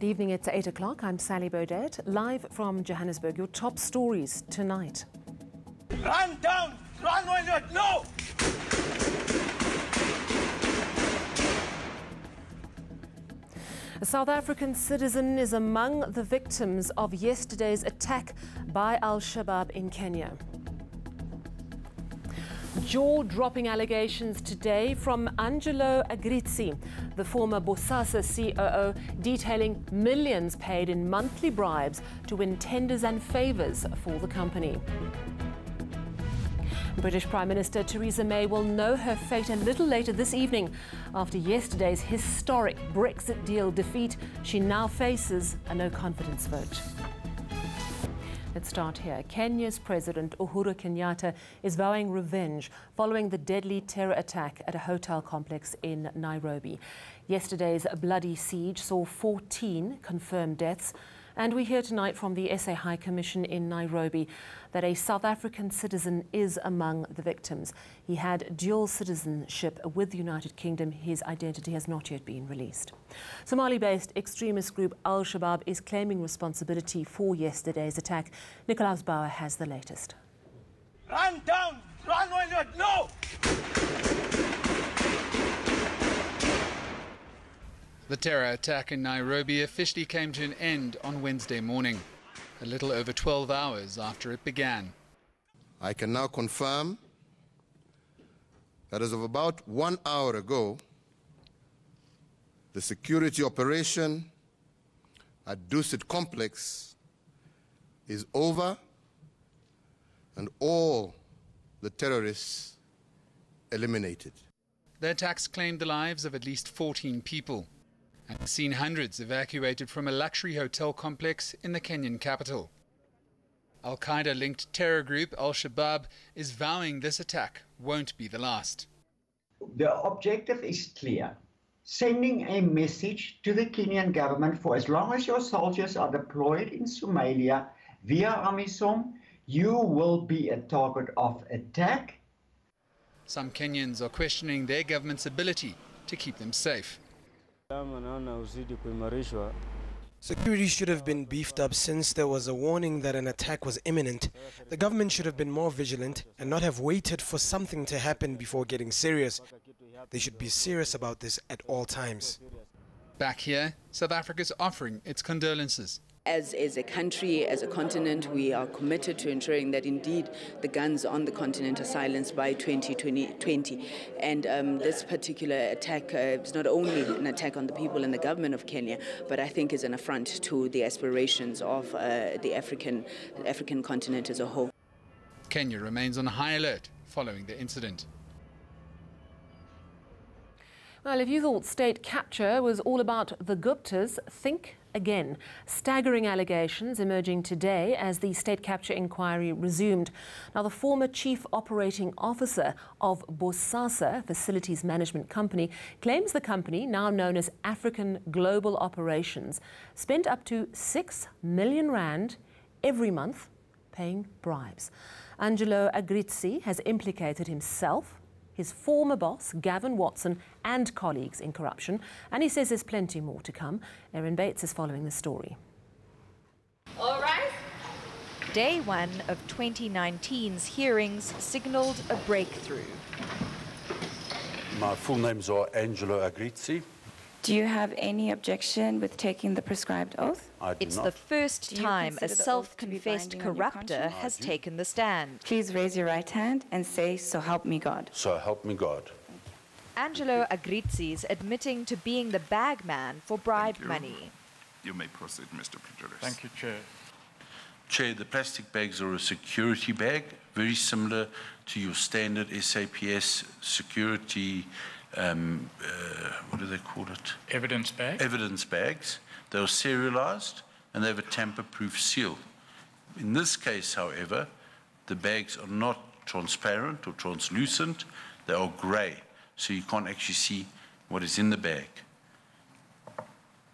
Good evening, it's 8 o'clock. I'm Sally Baudet, live from Johannesburg. Your top stories tonight. Run down! Run when you no! A South African citizen is among the victims of yesterday's attack by Al-Shabaab in Kenya. Jaw-dropping allegations today from Angelo Agrizzi, the former Bosasa COO, detailing millions paid in monthly bribes to win tenders and favours for the company. British Prime Minister Theresa May will know her fate a little later this evening. After yesterday's historic Brexit deal defeat, she now faces a no-confidence vote. Let's start here. Kenya's President Uhuru Kenyatta is vowing revenge following the deadly terror attack at a hotel complex in Nairobi. Yesterday's bloody siege saw 14 confirmed deaths. And we hear tonight from the SA High Commission in Nairobi that a South African citizen is among the victims. He had dual citizenship with the United Kingdom. His identity has not yet been released. Somali-based extremist group Al-Shabaab is claiming responsibility for yesterday's attack. Nicolaus Bauer has the latest. Run down! Run when you no! The terror attack in Nairobi officially came to an end on Wednesday morning, a little over 12 hours after it began. I can now confirm that as of about 1 hour ago, the security operation at Dusit Complex is over and all the terrorists eliminated. The attacks claimed the lives of at least 14 people and seen hundreds evacuated from a luxury hotel complex in the Kenyan capital. Al-Qaeda-linked terror group Al-Shabaab is vowing this attack won't be the last. The objective is clear: sending a message to the Kenyan government for as long as your soldiers are deployed in Somalia via AMISOM, you will be a target of attack. Some Kenyans are questioning their government's ability to keep them safe. Security should have been beefed up since there was a warning that an attack was imminent. The government should have been more vigilant and not have waited for something to happen before getting serious. They should be serious about this at all times. Back here, South Africa is offering its condolences. As a country, as a continent, we are committed to ensuring that indeed the guns on the continent are silenced by 2020. And this particular attack is not only an attack on the people and the government of Kenya, but I think is an affront to the aspirations of the African continent as a whole. Kenya remains on high alert following the incident. Well, if you thought state capture was all about the Guptas, think again. Staggering allegations emerging today as the state capture inquiry resumed. Now, the former chief operating officer of Bosasa Facilities Management Company claims the company, now known as African Global Operations, spent up to 6 million rand every month paying bribes. Angelo Agrizzi has implicated himself, his former boss, Gavin Watson, and colleagues in corruption, and he says there's plenty more to come. Erin Bates is following the story. All right. Day one of 2019's hearings signalled a breakthrough. My full names are Angelo Agrizzi. Do you have any objection with taking the prescribed oath? I do It's not. the first time a self-confessed corrupter has taken the stand. Please raise your right hand and say, "So help me God." So help me God. Angelo Agrizzi's admitting to being the bag man for bribe money. You may proceed, Mr. Pretorius. Thank you, Chair. Chair, the plastic bags are a security bag, very similar to your standard SAPS security, what do they call it? Evidence bag? Evidence bags. They are serialized and they have a tamper-proof seal. In this case, however, the bags are not transparent or translucent. They are grey, so you can't actually see what is in the bag.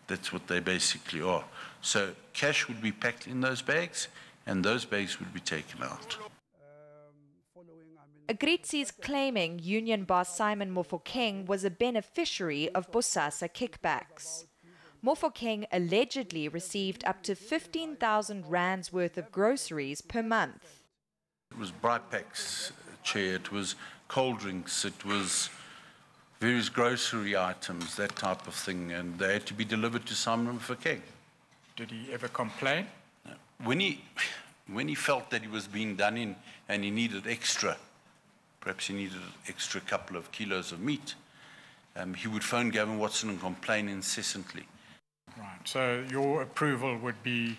That's what they basically are. So cash would be packed in those bags and those bags would be taken out. Agrizzi's claiming union boss Simon Mofokeng was a beneficiary of Bosasa kickbacks. Mofokeng allegedly received up to 15,000 rands worth of groceries per month. It was bribe packs, Chair, it was cold drinks, it was various grocery items, that type of thing, and they had to be delivered to Simon Mofokeng. Did he ever complain? When he felt that he was being done in and he needed extra, perhaps he needed an extra couple of kilos of meat, he would phone Gavin Watson and complain incessantly. Right, so your approval would be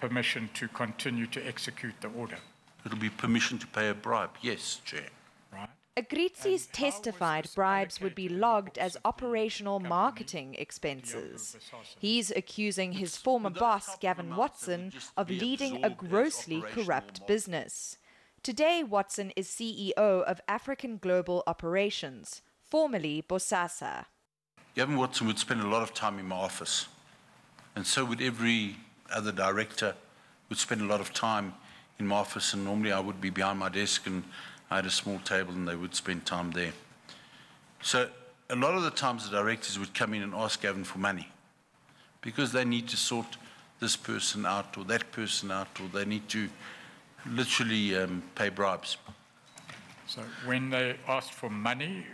permission to continue to execute the order? It'll be permission to pay a bribe, yes, Chair. Right. Agritsi's testified bribes would be logged as operational marketing expenses. He's accusing his former boss, Gavin Watson, of leading a grossly corrupt business. Today, Watson is CEO of African Global Operations, formerly Bosasa. Gavin Watson would spend a lot of time in my office, and so would every other director would spend a lot of time in my office, and normally I would be behind my desk and I had a small table and they would spend time there. So a lot of the times the directors would come in and ask Gavin for money because they need to sort this person out or that person out, or they need to literally pay bribes. So when they asked for money,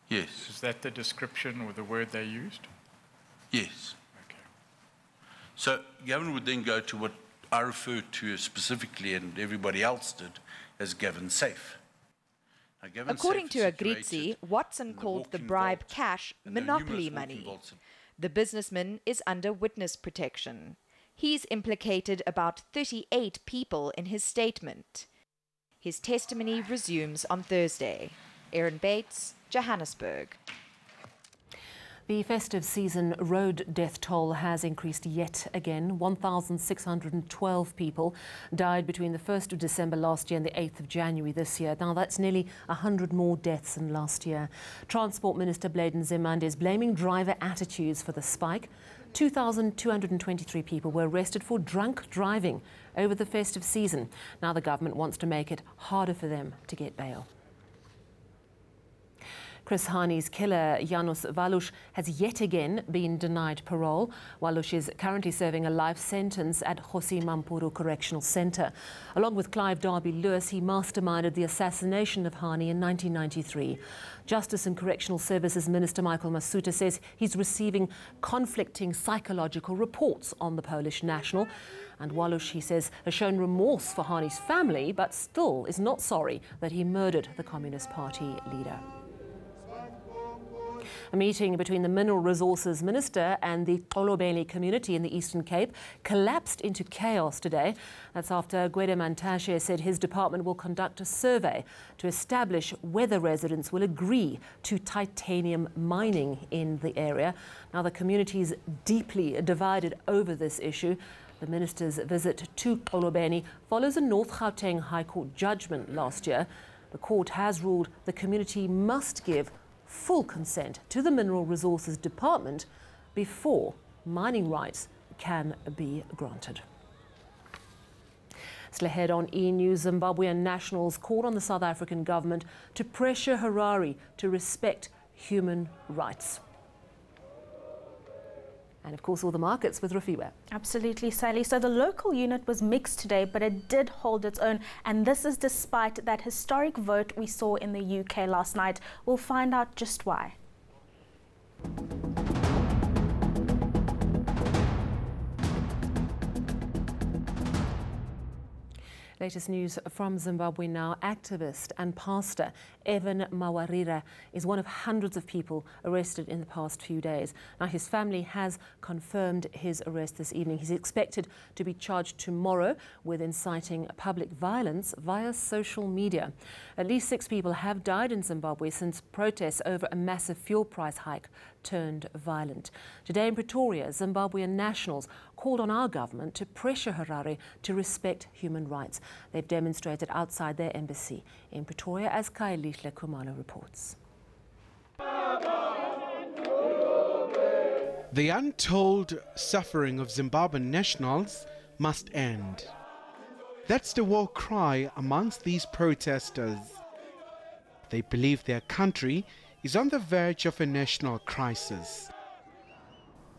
yes. Is that the description or the word they used? Yes. Okay. So Gavin would then go to what I referred to specifically, and everybody else did, as Gavin Safe. Now, Gavin According Safe to Agritsi, Watson called the bribe cash monopoly money. The businessman is under witness protection. He's implicated about 38 people in his statement. His testimony resumes on Thursday. Erin Bates, Johannesburg. The festive season road death toll has increased yet again. 1,612 people died between the 1st of December last year and the 8th of January this year. Now, that's nearly 100 more deaths than last year. Transport Minister Bladen Zimande is blaming driver attitudes for the spike. 2,223 people were arrested for drunk driving over the festive season. Now the government wants to make it harder for them to get bail. Chris Hani's killer, Janusz Walusz, has yet again been denied parole. Walusz is currently serving a life sentence at Hosi Mampuru Correctional Centre. Along with Clive Darby-Lewis, he masterminded the assassination of Hani in 1993. Justice and Correctional Services Minister Michael Masuta says he's receiving conflicting psychological reports on the Polish national. And Walusz, he says, has shown remorse for Hani's family, but still is not sorry that he murdered the Communist Party leader. A meeting between the Mineral Resources Minister and the Xolobeni community in the Eastern Cape collapsed into chaos today. That's after Gwede Mantashe said his department will conduct a survey to establish whether residents will agree to titanium mining in the area. Now, the community is deeply divided over this issue. The minister's visit to Xolobeni follows a North Gauteng High Court judgment last year. The court has ruled the community must give full consent to the Mineral Resources Department before mining rights can be granted. Still ahead on eNews, Zimbabwean nationals called on the South African government to pressure Harare to respect human rights. And of course, all the markets with Rafiwa. Absolutely, Sally. So the local unit was mixed today, but it did hold its own. And this is despite that historic vote we saw in the UK last night. We'll find out just why. Latest news from Zimbabwe now. Activist and pastor Evan Mawarire is one of hundreds of people arrested in the past few days. Now, his family has confirmed his arrest this evening. He's expected to be charged tomorrow with inciting public violence via social media. At least 6 people have died in Zimbabwe since protests over a massive fuel price hike turned violent. Today in Pretoria, Zimbabwean nationals called on our government to pressure Harare to respect human rights. They've demonstrated outside their embassy in Pretoria, as Kaelihle Kumalo reports. The untold suffering of Zimbabwean nationals must end. That's the war cry amongst these protesters. They believe their country is on the verge of a national crisis.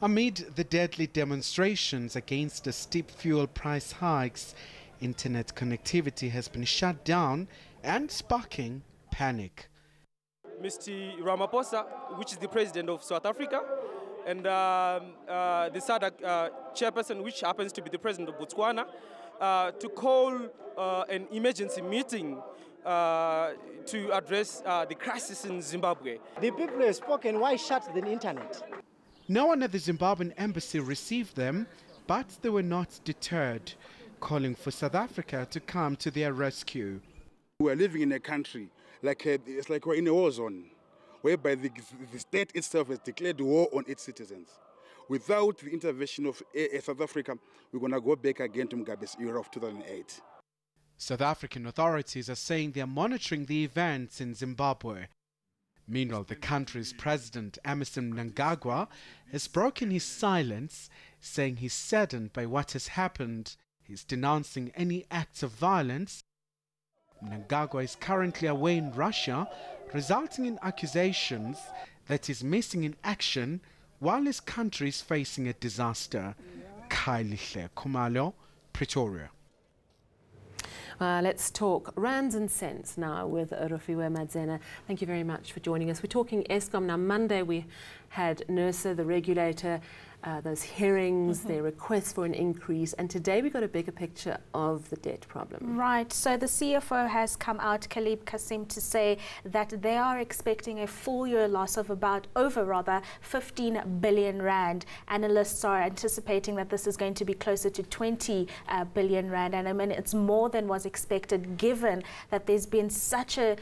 Amid the deadly demonstrations against the steep fuel price hikes, internet connectivity has been shut down and sparking panic. Mr. Ramaphosa, which is the president of South Africa, and the SADC chairperson, which happens to be the president of Botswana, to call an emergency meeting to address the crisis in Zimbabwe. The people have spoken, why shut the internet? No one at the Zimbabwean embassy received them, but they were not deterred, calling for South Africa to come to their rescue. We are living in a country it's like we're in a war zone, whereby the state itself has declared war on its citizens. Without the intervention of South Africa, we're going to go back again to Mugabe's era of 2008. South African authorities are saying they are monitoring the events in Zimbabwe. Meanwhile, the country's president, Emmerson Mnangagwa, has broken his silence, saying he's saddened by what has happened. He's denouncing any acts of violence. Mnangagwa is currently away in Russia, resulting in accusations that he's missing in action while his country is facing a disaster. Kailihle Kumalo, Pretoria. Let's talk rands and cents now with Rofiwe Madzena. Thank you very much for joining us. We're talking Eskom. Now, Monday we had NERSA, the regulator, those hearings, their requests for an increase, and today we got a bigger picture of the debt problem. Right, so the CFO has come out, Khalib Kasim, to say that they are expecting a full year loss of over 15 billion rand. Analysts are anticipating that this is going to be closer to 20 billion rand, and I mean it's more than was expected given that there's been such a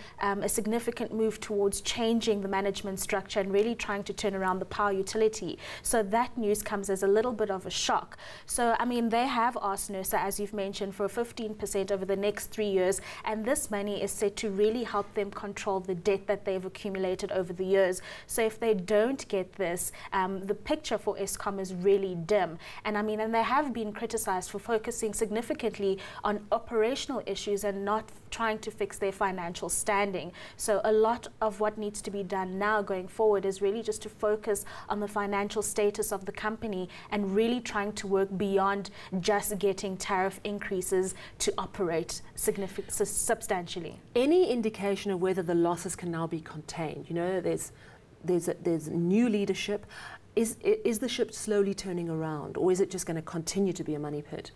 significant move towards changing the management structure and really trying to turn around the power utility. So that news comes as a little bit of a shock. So, I mean, they have asked NERSA, as you've mentioned, for 15% over the next 3 years, and this money is set to really help them control the debt that they've accumulated over the years. So if they don't get this, the picture for Eskom is really dim. And I mean, and they have been criticized for focusing significantly on operational issues and not trying to fix their financial standing. So a lot of what needs to be done now going forward is really just to focus on the financial status of the company and really trying to work beyond just getting tariff increases to operate substantially. Any indication of whether the losses can now be contained? You know, there's new leadership. Is the ship slowly turning around, or is it just going to continue to be a money pit?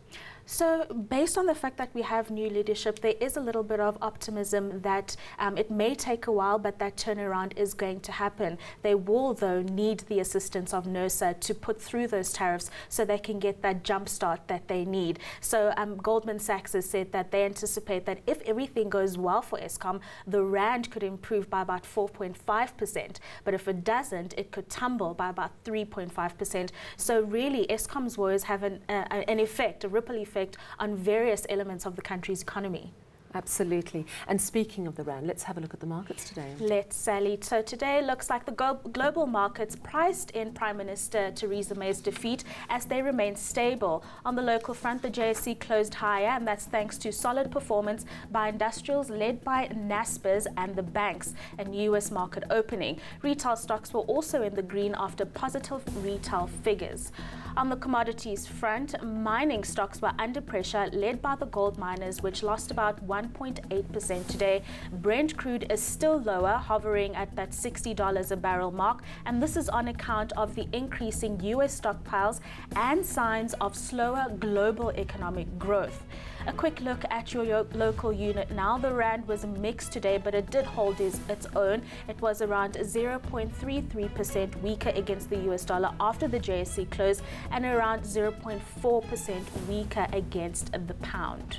So based on the fact that we have new leadership, there is a little bit of optimism that it may take a while, but that turnaround is going to happen. They will, though, need the assistance of NERSA to put through those tariffs so they can get that jump start that they need. So Goldman Sachs has said that they anticipate that if everything goes well for Eskom, the rand could improve by about 4.5%. But if it doesn't, it could tumble by about 3.5%. So really, Eskom's woes have an effect, a ripple effect on various elements of the country's economy. Absolutely. And speaking of the rand, let's have a look at the markets today. Let's, Sally. So today looks like the global markets priced in Prime Minister Theresa May's defeat as they remain stable. On the local front, the JSE closed higher, and that's thanks to solid performance by industrials led by Naspers and the banks and US market opening. Retail stocks were also in the green after positive retail figures. On the commodities front, mining stocks were under pressure, led by the gold miners, which lost about 1.8% today. Brent crude is still lower, hovering at that $60 a barrel mark, and this is on account of the increasing US stockpiles and signs of slower global economic growth. A quick look at your local unit now. The rand was mixed today, but it did hold its own. It was around 0.33% weaker against the US dollar after the JSE close and around 0.4% weaker against the pound.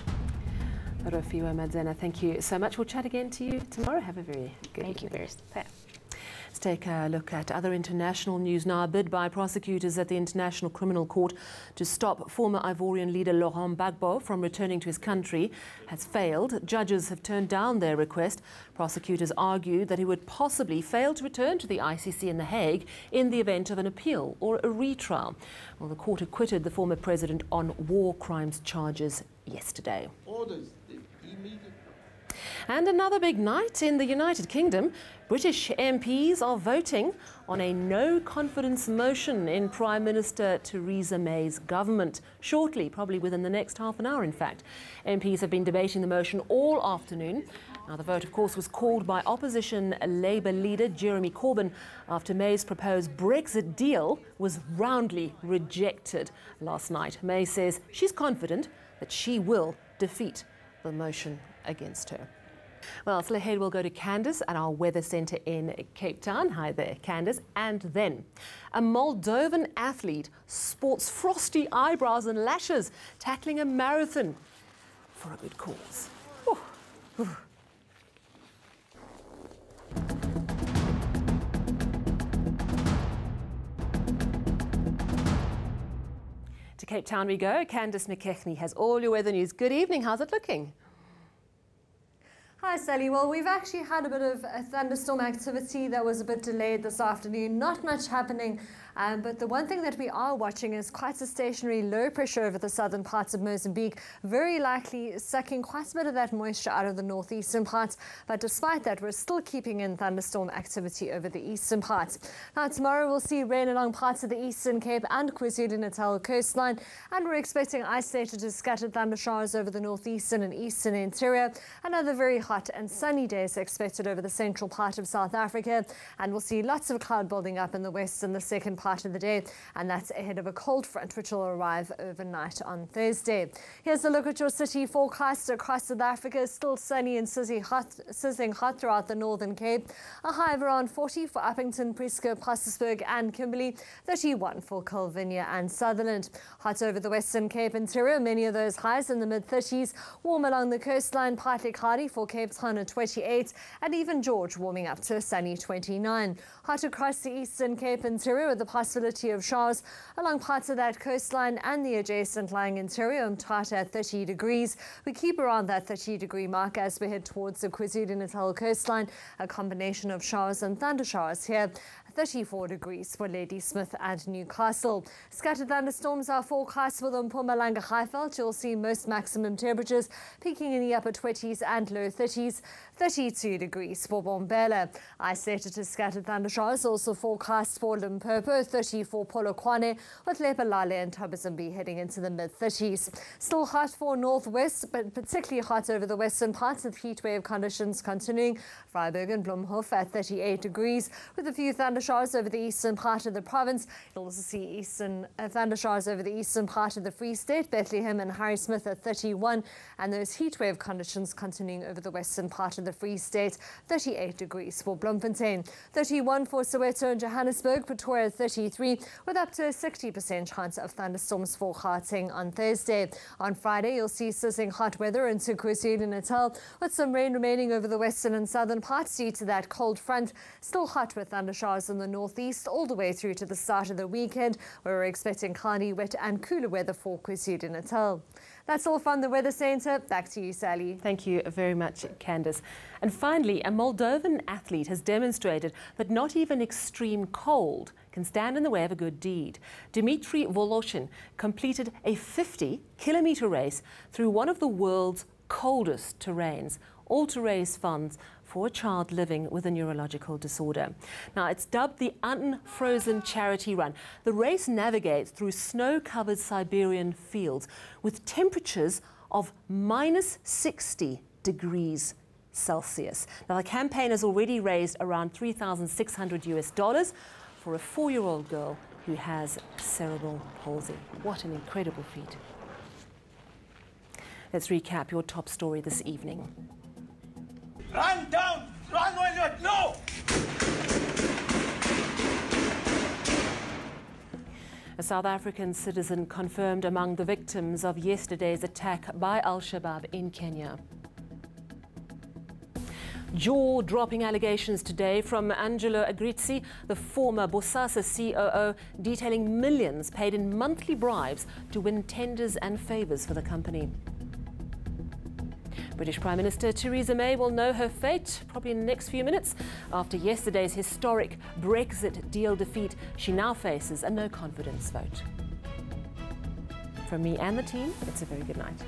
Rofiwe Madzena, thank you so much. We'll chat again to you tomorrow. Have a very good Thank you. Let's take a look at other international news now. A bid by prosecutors at the International Criminal Court to stop former Ivorian leader Laurent Gbagbo from returning to his country has failed. Judges have turned down their request. Prosecutors argued that he would possibly fail to return to the ICC in The Hague in the event of an appeal or a retrial. Well, the court acquitted the former president on war crimes charges yesterday. And another big night in the United Kingdom. British MPs are voting on a no-confidence motion in Prime Minister Theresa May's government. Shortly, probably within the next half an hour, in fact. MPs have been debating the motion all afternoon. Now, the vote, of course, was called by opposition Labour leader Jeremy Corbyn after May's proposed Brexit deal was roundly rejected last night. May says she's confident that she will defeat the motion against her. Well, still ahead, we'll go to Candace at our weather centre in Cape Town. Hi there, Candace. And then a Moldovan athlete sports frosty eyebrows and lashes, tackling a marathon for a good cause. Ooh. Ooh. To Cape Town we go. Candace McKechnie has all your weather news. Good evening. How's it looking? Hi Sally, well we've actually had a bit of a thunderstorm activity that was a bit delayed this afternoon, not much happening, but the one thing that we are watching is quite a stationary low pressure over the southern parts of Mozambique, very likely sucking quite a bit of that moisture out of the northeastern parts, but despite that we're still keeping in thunderstorm activity over the eastern parts. Now tomorrow we'll see rain along parts of the Eastern Cape and KwaZulu-Natal coastline, and we're expecting isolated to scattered thunder showers over the northeastern and eastern interior. Another very hot and sunny days expected over the central part of South Africa, and we'll see lots of cloud building up in the west in the second part of the day, and that's ahead of a cold front which will arrive overnight on Thursday. Here's a look at your city forecast across South Africa. Still sunny and sizzling hot throughout the Northern Cape. A high of around 40 for Uppington, Prieska, Pietersburg and Kimberley, 31 for Kilvinia and Sutherland. Hot over the Western Cape interior, many of those highs in the mid-30s. Warm along the coastline, partly cloudy for Cape Town at 28, and even George warming up to a sunny 29. Hot across the Eastern Cape interior with the possibility of showers along parts of that coastline and the adjacent lying interior. Umtata at 30 degrees. We keep around that 30-degree mark as we head towards the KwaZulu-Natal coastline. A combination of showers and thunder showers here. 34 degrees for Ladysmith and Newcastle. Scattered thunderstorms are forecast for the Mpumalanga Highveld. You'll see most maximum temperatures peaking in the upper 20s and low 30s. 32 degrees for Bombela. Isolated to scattered thunder showers also forecast for Limpopo. 30 for Polokwane, with Lephalale and Thabazimbi heading into the mid-30s. Still hot for northwest, but particularly hot over the western parts with heatwave conditions continuing. Vryburg and Bloemhof at 38 degrees, with a few thunder showers over the eastern part of the province. You'll also see thunder showers over the eastern part of the Free State, Bethlehem and Harrismith at 31, and those heatwave conditions continuing over the western part of the Free State. 38 degrees for Bloemfontein, 31 for Soweto and Johannesburg, Pretoria 33, with up to a 60% chance of thunderstorms for Gauteng on Thursday. On Friday, you'll see sizzling hot weather into KwaZulu-Natal, with some rain remaining over the western and southern parts due to that cold front. Still hot with thunder showers in the northeast all the way through to the start of the weekend, where we're expecting cloudy, wet and cooler weather for KwaZulu-Natal. That's all from the Weather Centre. Back to you, Sally. Thank you very much, Candace. And finally, a Moldovan athlete has demonstrated that not even extreme cold can stand in the way of a good deed. Dmitry Voloshin completed a 50-kilometre race through one of the world's coldest terrains, all to raise funds for a child living with a neurological disorder. Now, it's dubbed the Unfrozen Charity Run. The race navigates through snow-covered Siberian fields with temperatures of minus 60 degrees Celsius. Now, the campaign has already raised around $3,600 for a 4-year-old girl who has cerebral palsy. What an incredible feat. Let's recap your top story this evening. Run down! Run while you're no! A South African citizen confirmed among the victims of yesterday's attack by Al-Shabaab in Kenya. Jaw-dropping allegations today from Angelo Agrizzi, the former Bosasa COO, detailing millions paid in monthly bribes to win tenders and favours for the company. British Prime Minister Theresa May will know her fate probably in the next few minutes. After yesterday's historic Brexit deal defeat, she now faces a no-confidence vote. From me and the team, it's a very good night.